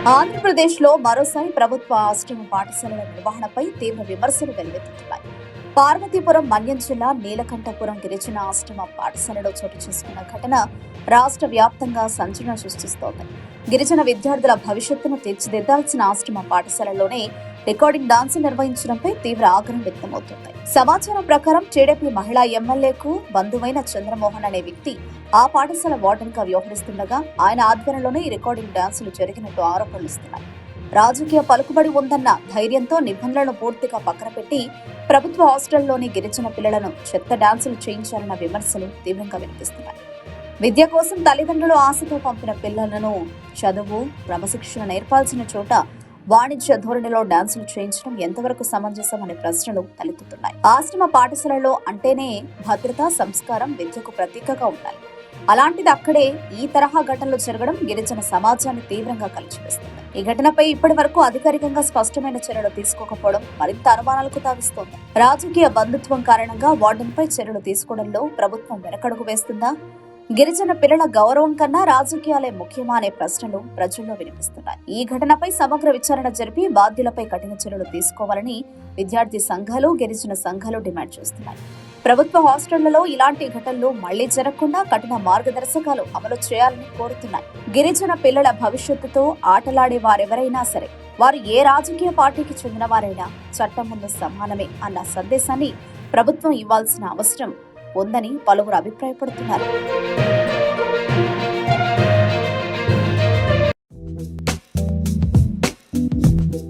ఆంధ్రప్రదేశ్లో మరోసారి ప్రభుత్వ ఆశ్రమ పాఠశాలల నిర్వహణపై తీవ్ర విమర్శలు వెల్లువెత్తుతున్నాయి. పార్వతీపురం మన్యం జిల్లా నీలకంఠపురం గిరిజన ఆశ్రమ పాఠశాలలో చోటు చేసుకున్న ఘటన రాష్ట్ర వ్యాప్తంగా సంచలనం సృష్టిస్తోంది. గిరిజన విద్యార్థుల భవిష్యత్తును తీర్చిదిద్దాల్సిన ఆశ్రమ పాఠశాలలోనే రికార్డింగ్ డాన్స్ నిర్వహించడంపై తీవ్ర ఆగ్రహం వ్యక్తమవుతుంది. సమాచారం ప్రకారం టీడీపీ మహిళా ఎమ్మెల్యేకు బంధువైన చంద్రమోహన్ అనే వ్యక్తి ఆ పాఠశాల వార్డెన్ గా వ్యవహరిస్తుండగా ఆయన ఆధ్వర్యంలోనే ఈ రికార్డింగ్ డాన్సులు జరిగినట్టు ఆరోపణలు ఇస్తున్నాయి. రాజకీయ పలుకుబడి ఉందన్న ధైర్యంతో నిబంధనలను పూర్తిగా పక్కన పెట్టి ప్రభుత్వ హాస్టల్లోని గిరిజన పిల్లలను చెత్త డాన్సులు చేయించాలన్న విమర్శలు తీవ్రంగా వినిపిస్తున్నాయి. విద్య కోసం తల్లిదండ్రులు ఆశతో పంపిన పిల్లలను చదువు, క్రమశిక్షణ నేర్పాల్సిన చోట వాణిజ్య ధోరణిలో డాన్సులు చేయించడం ఎంతవరకు సమంజసం అనే ప్రశ్నలు తలెత్తుతున్నాయి. ఆశ్రమ పాఠశాలలో అంటేనే భద్రత, సంస్కారం, విద్యకు ప్రతీకగా ఉండాలి. అలాంటిది అక్కడే ఈ తరహా ఘటనలు జరగడం గిరిజన సమాజాన్ని తీవ్రంగా కలిచివేస్తుంది. ఈ ఘటనపై ఇప్పటి వరకు అధికారికంగా స్పష్టమైన చర్యలు తీసుకోకపోవడం మరింత అనుమానాలకు తావిస్తోంది. రాజకీయ బంధుత్వం కారణంగా వార్డెన్ పై చర్యలు తీసుకోవడంలో ప్రభుత్వం వెనకడుగు వేస్తుందా? గిరిజన పిల్లల గౌరవం కన్నా రాజకీయాలే ముఖ్యమా అనే ప్రశ్నలు ప్రజల్లో వినిపిస్తున్నాయి. ఈ ఘటనపై సమగ్ర విచారణ జరిపి బాధ్యులపై కఠిన చర్యలు తీసుకోవాలని విద్యార్థి సంఘాలు, గిరిజన సంఘాలు డిమాండ్ చేస్తున్నాయి. ప్రభుత్వ హాస్టళ్లలో ఇలాంటి ఘటనలు మళ్లీ జరగకుండా కఠిన మార్గదర్శకాలు అమలు చేయాలని కోరుతున్నాయి. గిరిజన పిల్లల భవిష్యత్తుతో ఆటలాడే వారెవరైనా సరే, వారు ఏ రాజకీయ పార్టీకి చెందిన వారైనా చట్టం ముందు సమానమే అన్న సందేశాన్ని ప్రభుత్వం ఇవ్వాల్సిన అవసరం ఉందని పలువురు అభిప్రాయపడుతున్నారు.